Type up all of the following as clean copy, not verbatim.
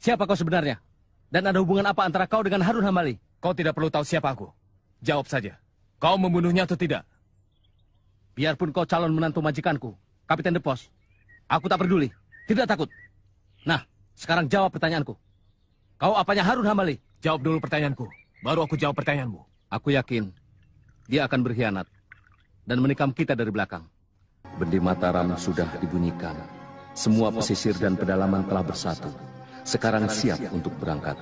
Siapa kau sebenarnya? Dan ada hubungan apa antara kau dengan Harun Hambali? Kau tidak perlu tahu siapa aku. Jawab saja. Kau membunuhnya atau tidak? Biarpun kau calon menantu majikanku, Kapiten De Vos, aku tak peduli. Tidak takut. Nah, sekarang jawab pertanyaanku. Kau apanya Harun Hambali? Jawab dulu pertanyaanku. Baru aku jawab pertanyaanmu. Aku yakin dia akan berkhianat dan menikam kita dari belakang. Bendi Mataram sudah dibunyikan. Semua pesisir dan pedalaman telah bersatu. Sekarang siap untuk berangkat.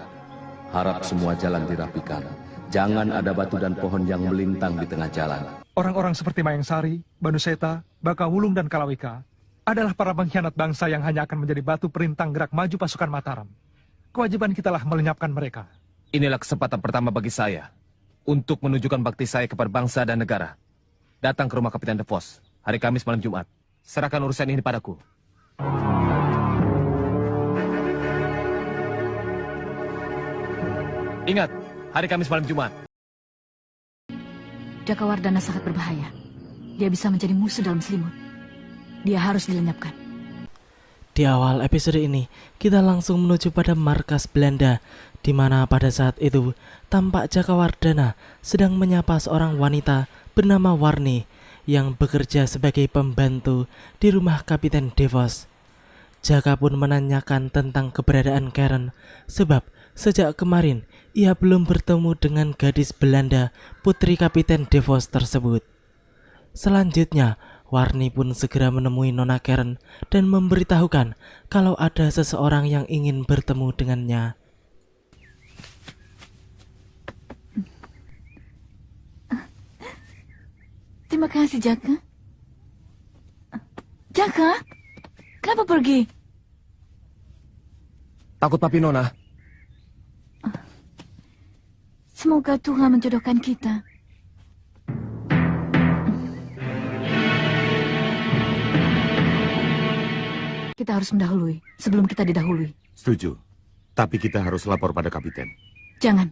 Harap semua jalan dirapikan. Jangan ada batu dan pohon yang melintang di tengah jalan. Orang-orang seperti Mayang Sari, Banuseta, Bakawulung, dan Kalawika adalah para pengkhianat bangsa yang hanya akan menjadi batu perintang gerak maju pasukan Mataram. Kewajiban kitalah melenyapkan mereka. Inilah kesempatan pertama bagi saya untuk menunjukkan bakti saya kepada bangsa dan negara. Datang ke rumah Kapiten De Vos hari Kamis malam Jumat. Serahkan urusan ini padaku. Ingat, hari Kamis malam Jumat. Jakawardhana sangat berbahaya. Dia bisa menjadi musuh dalam selimut. Dia harus dilenyapkan. Di awal episode ini, kita langsung menuju pada markas Belanda, di mana pada saat itu tampak Jakawardhana sedang menyapa seorang wanita bernama Warni yang bekerja sebagai pembantu di rumah Kapiten De Vos. Jaka pun menanyakan tentang keberadaan Karen, sebab sejak kemarin ia belum bertemu dengan gadis Belanda putri Kapiten De Vos tersebut. Selanjutnya, Warni pun segera menemui Nona Karen dan memberitahukan kalau ada seseorang yang ingin bertemu dengannya. Terima kasih, Jaka. Jaka, kenapa pergi? Takut papi Nona? Semoga Tuhan menjodohkan kita. Kita harus mendahului sebelum kita didahului. Setuju. Tapi kita harus lapor pada kapiten. Jangan.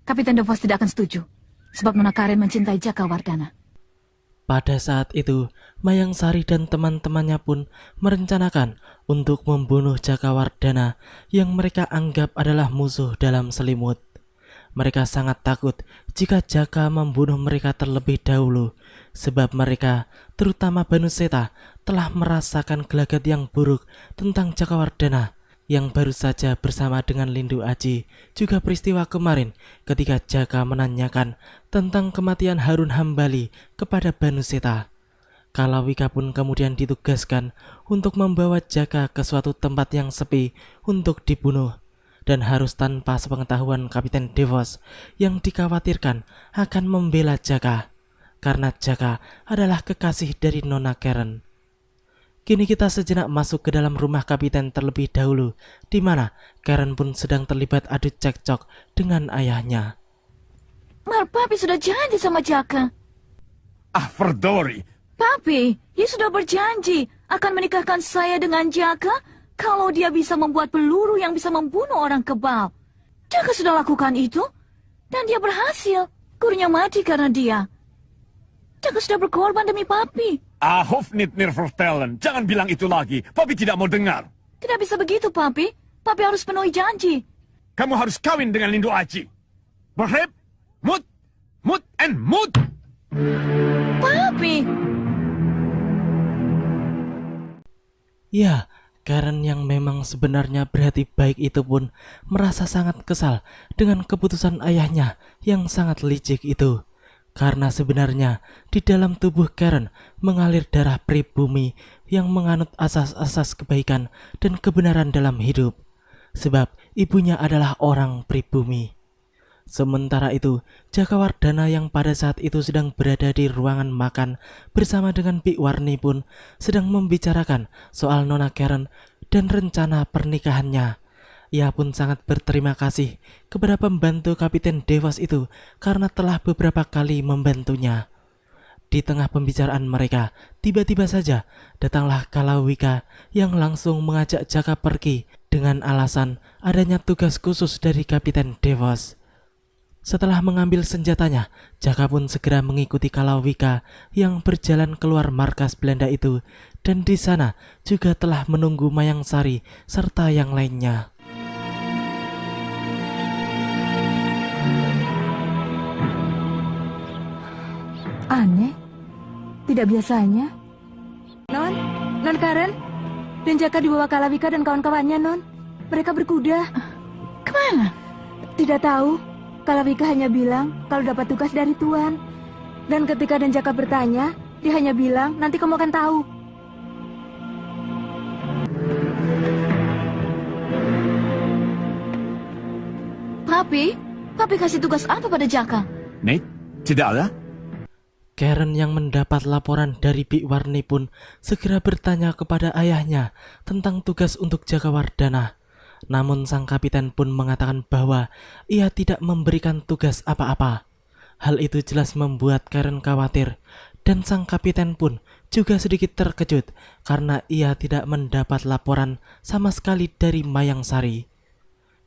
Kapiten De Vos tidak akan setuju. Sebab Nona Karen mencintai Jakawardhana. Pada saat itu, Mayang Sari dan teman-temannya pun merencanakan untuk membunuh Jakawardhana yang mereka anggap adalah musuh dalam selimut. Mereka sangat takut jika Jaka membunuh mereka terlebih dahulu, sebab mereka, terutama Banuseta, telah merasakan gelagat yang buruk tentang Jakawardhana yang baru saja bersama dengan Lindu Aji, juga peristiwa kemarin ketika Jaka menanyakan tentang kematian Harun Hambali kepada Banuseta. Kalawika pun kemudian ditugaskan untuk membawa Jaka ke suatu tempat yang sepi untuk dibunuh, dan harus tanpa sepengetahuan Kapiten De Vos yang dikhawatirkan akan membela Jaka, karena Jaka adalah kekasih dari Nona Karen. Kini kita sejenak masuk ke dalam rumah kapiten terlebih dahulu, di mana Karen pun sedang terlibat adu cekcok dengan ayahnya. Mar, Papi sudah janji sama Jaka. Verdori! Papi, dia sudah berjanji akan menikahkan saya dengan Jaka kalau dia bisa membuat peluru yang bisa membunuh orang kebal. Jaka sudah lakukan itu, dan dia berhasil. Gurunya mati karena dia. Jaka sudah berkorban demi Papi. Hof niet meer vertellen. Jangan bilang itu lagi. Papi tidak mau dengar. Tidak bisa begitu, Papi. Papi harus penuhi janji. Kamu harus kawin dengan Lindu Aji. Begrijp? Moet. Moet en moet. Papi! Ya, Karen yang memang sebenarnya berhati baik itu pun merasa sangat kesal dengan keputusan ayahnya yang sangat licik itu. Karena sebenarnya di dalam tubuh Karen mengalir darah pribumi yang menganut asas-asas kebaikan dan kebenaran dalam hidup. Sebab ibunya adalah orang pribumi. Sementara itu, Jakawardhana yang pada saat itu sedang berada di ruangan makan bersama dengan Bik Warni pun sedang membicarakan soal Nona Karen dan rencana pernikahannya. Ia pun sangat berterima kasih kepada pembantu Kapiten De Vos itu karena telah beberapa kali membantunya. Di tengah pembicaraan mereka, tiba-tiba saja datanglah Kalawika yang langsung mengajak Jaka pergi dengan alasan adanya tugas khusus dari Kapiten De Vos. Setelah mengambil senjatanya, Jaka pun segera mengikuti Kalawika yang berjalan keluar markas Belanda itu, dan di sana juga telah menunggu Mayang Sari serta yang lainnya. tidak biasanya. Non Karen, dan Jaka dibawa Kalawika dan kawan-kawannya, Non. Mereka berkuda. Kemana? Tidak tahu. Kalawika hanya bilang kalau dapat tugas dari Tuan. Dan ketika dan Jaka bertanya, dia hanya bilang, nanti kamu akan tahu. Papi kasih tugas apa pada Jaka? Nate, tidaklah. Karen yang mendapat laporan dari Biwarni pun segera bertanya kepada ayahnya tentang tugas untuk Jakawardhana. Namun sang kapiten pun mengatakan bahwa ia tidak memberikan tugas apa-apa. Hal itu jelas membuat Karen khawatir, dan sang kapiten pun juga sedikit terkejut karena ia tidak mendapat laporan sama sekali dari Mayang Sari.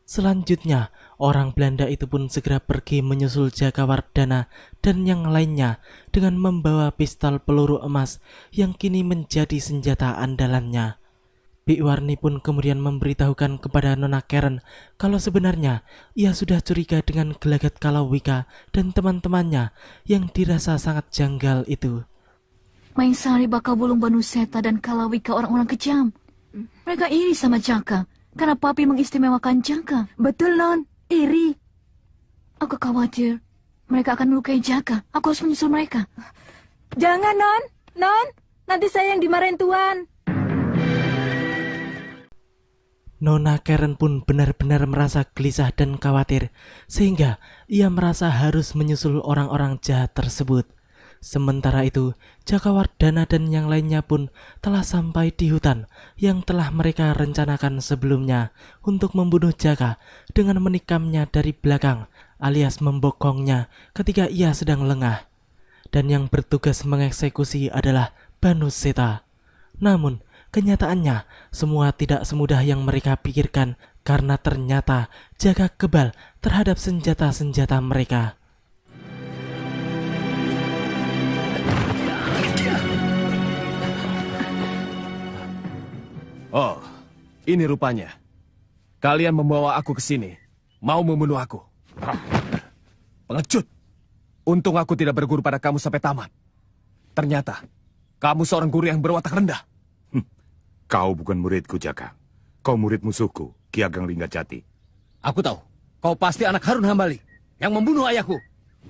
Selanjutnya, orang Belanda itu pun segera pergi menyusul Jakawardhana dan yang lainnya dengan membawa pistol peluru emas yang kini menjadi senjata andalannya. Biwarni pun kemudian memberitahukan kepada Nona Karen kalau sebenarnya ia sudah curiga dengan gelagat Kalawika dan teman-temannya yang dirasa sangat janggal itu. Mayang Sari, Bakawulung, Banuseta, dan Kalawika orang-orang kejam. Mereka iri sama Jaka karena papi mengistimewakan Jaka. Betul, Non. Iri. Aku khawatir mereka akan melukai Jaka. Aku harus menyusul mereka. Jangan, Non. Non, nanti saya yang dimarahin Tuan. Nona Karen pun benar-benar merasa gelisah dan khawatir, sehingga ia merasa harus menyusul orang-orang jahat tersebut. Sementara itu, Jakawardhana dan yang lainnya pun telah sampai di hutan yang telah mereka rencanakan sebelumnya untuk membunuh Jaka dengan menikamnya dari belakang alias membokongnya ketika ia sedang lengah. Dan yang bertugas mengeksekusi adalah Banuseta. Namun, kenyataannya semua tidak semudah yang mereka pikirkan karena ternyata Jaka kebal terhadap senjata-senjata mereka. Oh, ini rupanya. Kalian membawa aku ke sini, mau membunuh aku. Pengecut. Untung aku tidak berguru pada kamu sampai tamat. Ternyata, kamu seorang guru yang berwatak rendah. Kau bukan muridku, Jaka. Kau murid musuhku, Ki Ageng Linggarjati. Aku tahu, kau pasti anak Harun Hambali yang membunuh ayahku.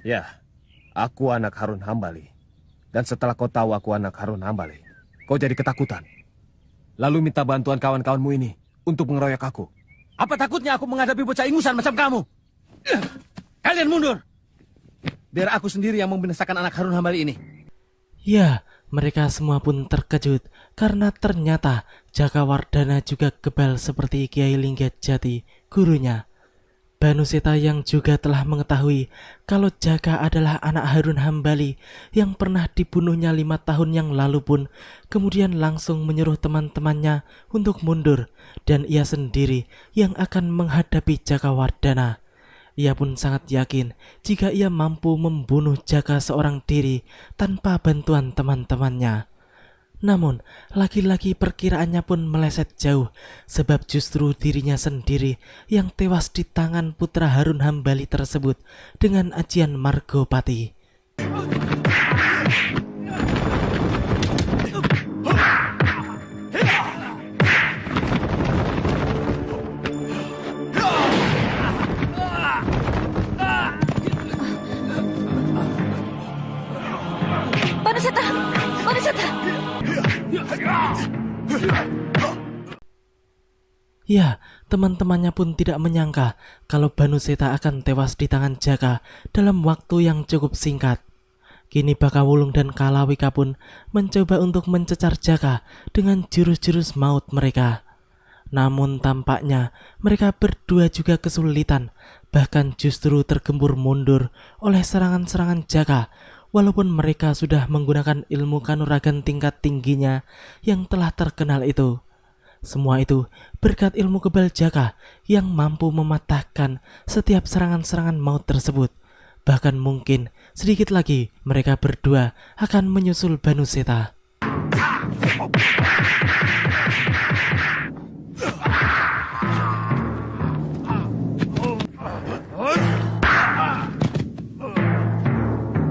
Ya, aku anak Harun Hambali. Dan setelah kau tahu aku anak Harun Hambali, kau jadi ketakutan. Lalu minta bantuan kawan-kawanmu ini untuk mengeroyok aku. Apa takutnya aku menghadapi bocah ingusan macam kamu? Kalian mundur. Biar aku sendiri yang membinasakan anak Harun Hambali ini. Ya, mereka semua pun terkejut karena ternyata Jakawardhana juga kebal seperti Kiai Linggarjati, gurunya. Banuseta yang juga telah mengetahui kalau Jaka adalah anak Harun Hambali yang pernah dibunuhnya 5 tahun yang lalu pun kemudian langsung menyuruh teman-temannya untuk mundur dan ia sendiri yang akan menghadapi Jakawardhana. Ia pun sangat yakin jika ia mampu membunuh Jaka seorang diri tanpa bantuan teman-temannya. Namun, lagi-lagi perkiraannya pun meleset jauh, sebab justru dirinya sendiri yang tewas di tangan putra Harun Hambali tersebut dengan ajian Margopati. Banuseta! Banuseta! Ya, teman-temannya pun tidak menyangka kalau Banuseta akan tewas di tangan Jaka dalam waktu yang cukup singkat. Kini Bakawulung dan Kalawika pun mencoba untuk mencecar Jaka dengan jurus-jurus maut mereka. Namun tampaknya mereka berdua juga kesulitan, bahkan justru tergempur mundur oleh serangan-serangan Jaka, walaupun mereka sudah menggunakan ilmu kanuragan tingkat tingginya yang telah terkenal itu. Semua itu berkat ilmu kebal Jaka yang mampu mematahkan setiap serangan-serangan maut tersebut. Bahkan mungkin sedikit lagi mereka berdua akan menyusul Banuseta.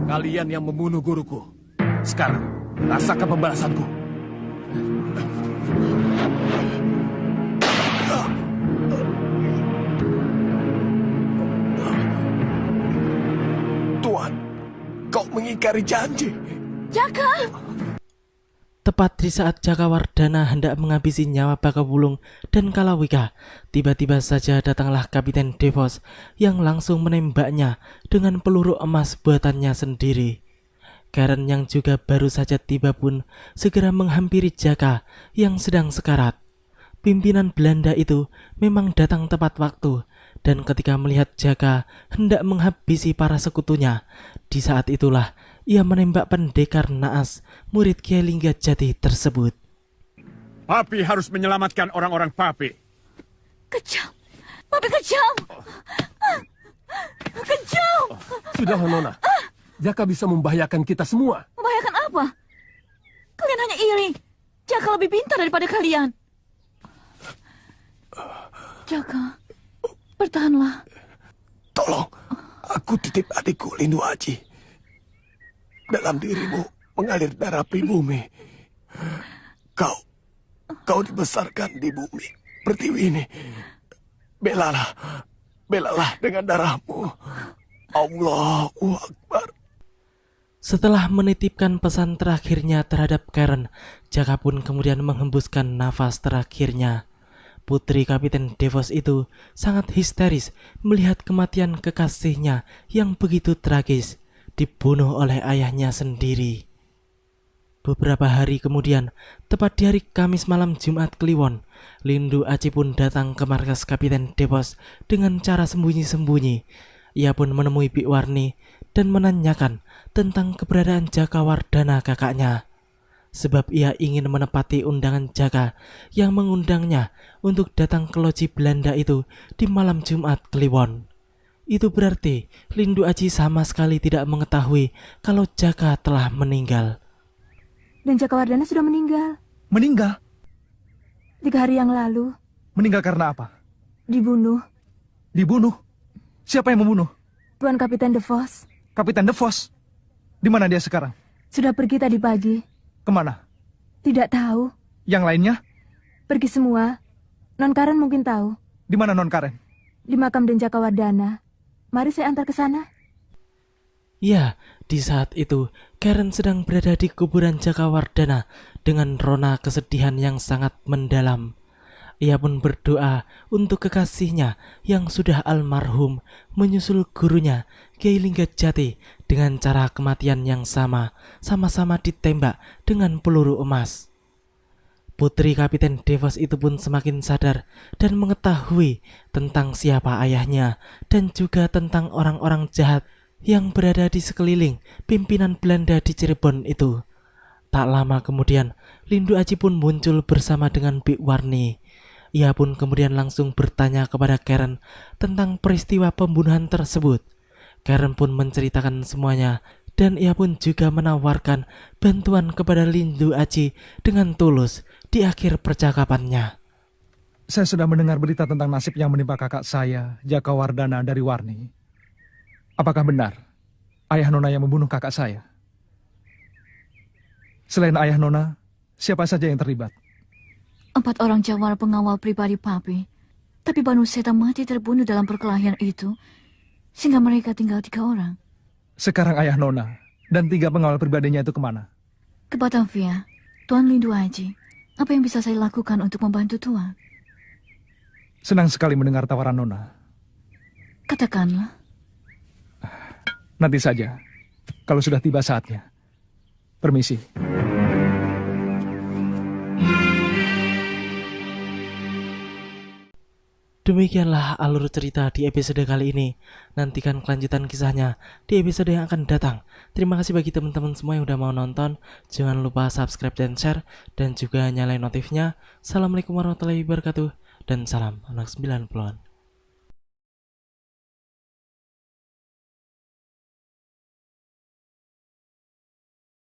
Kalian yang membunuh guruku. Sekarang, Rasakan pembalasanku. Tuan, kau mengingkari janji. Jaka! Tepat di saat Jakawardhana hendak menghabisi nyawa Bakawulung dan Kalawika, tiba-tiba saja datanglah Kapiten Devos yang langsung menembaknya dengan peluru emas buatannya sendiri. Karen yang juga baru saja tiba pun segera menghampiri Jaka yang sedang sekarat. Pimpinan Belanda itu memang datang tepat waktu, dan ketika melihat Jaka hendak menghabisi para sekutunya, di saat itulah ia menembak pendekar naas murid Kiai Linggajati tersebut. Papi harus menyelamatkan orang-orang Papi. Kejam! Papi kejam! Kejam! Sudahlah Nona, Jaka bisa membahayakan kita semua. Membahayakan apa? Kalian hanya iri. Jaka lebih pintar daripada kalian. Jaka, bertahanlah. Tolong, aku titip adikku Lindu Aji. Dalam dirimu mengalir darah pribumi. Kau dibesarkan di bumi pertiwi ini. Belalah dengan darahmu. Allahu Akbar. Setelah menitipkan pesan terakhirnya terhadap Karen, Jaka pun kemudian menghembuskan nafas terakhirnya. Putri Kapiten Devos itu sangat histeris melihat kematian kekasihnya yang begitu tragis, dibunuh oleh ayahnya sendiri. Beberapa hari kemudian, tepat di hari Kamis malam Jumat Kliwon, Lindu Aji pun datang ke markas Kapiten Devos dengan cara sembunyi-sembunyi. Ia pun menemui Biwarni dan menanyakan tentang keberadaan Jakawardhana kakaknya. Sebab ia ingin menepati undangan Jaka yang mengundangnya untuk datang ke loji Belanda itu di malam Jumat Kliwon. Itu berarti Lindu Aji sama sekali tidak mengetahui kalau Jaka telah meninggal. Dan Jakawardhana sudah meninggal. Meninggal? 3 hari yang lalu. Meninggal karena apa? Dibunuh. Dibunuh? Siapa yang membunuh? Tuan Kapiten Devos. Kapiten Devos? Di mana dia sekarang? Sudah pergi tadi pagi. Kemana? Tidak tahu. Yang lainnya? Pergi semua. Non Karen mungkin tahu. Di mana Non Karen? Di makam Den Jakawardhana. Mari saya antar ke sana. Ya, di saat itu Karen sedang berada di kuburan Jakawardhana dengan rona kesedihan yang sangat mendalam. Ia pun berdoa untuk kekasihnya yang sudah almarhum menyusul gurunya Kiai Linggajati dengan cara kematian yang sama-sama ditembak dengan peluru emas. Putri Kapiten Devos itu pun semakin sadar dan mengetahui tentang siapa ayahnya dan juga tentang orang-orang jahat yang berada di sekeliling pimpinan Belanda di Cirebon itu. Tak lama kemudian, Lindu Aji pun muncul bersama dengan Biwarni. Ia pun kemudian langsung bertanya kepada Karen tentang peristiwa pembunuhan tersebut. Karen pun menceritakan semuanya dan ia pun juga menawarkan bantuan kepada Lindu Aji dengan tulus di akhir percakapannya. Saya sudah mendengar berita tentang nasib yang menimpa kakak saya, Jakawardhana dari Warni. Apakah benar ayah Nona yang membunuh kakak saya? Selain ayah Nona, siapa saja yang terlibat? 4 orang jawara pengawal pribadi Papi. Tapi Banu Seta mati terbunuh dalam perkelahian itu, sehingga mereka tinggal 3 orang. Sekarang ayah Nona dan 3 pengawal pribadinya itu kemana? Ke Batavia, Tuan Lindu Aji. Apa yang bisa saya lakukan untuk membantu Tuan? Senang sekali mendengar tawaran Nona. Katakanlah. Nanti saja, kalau sudah tiba saatnya. Permisi. Demikianlah alur cerita di episode kali ini. Nantikan kelanjutan kisahnya di episode yang akan datang. Terima kasih bagi teman-teman semua yang udah mau nonton. Jangan lupa subscribe dan share, dan juga nyalain notifnya. Assalamualaikum warahmatullahi wabarakatuh, dan salam anak 90-an.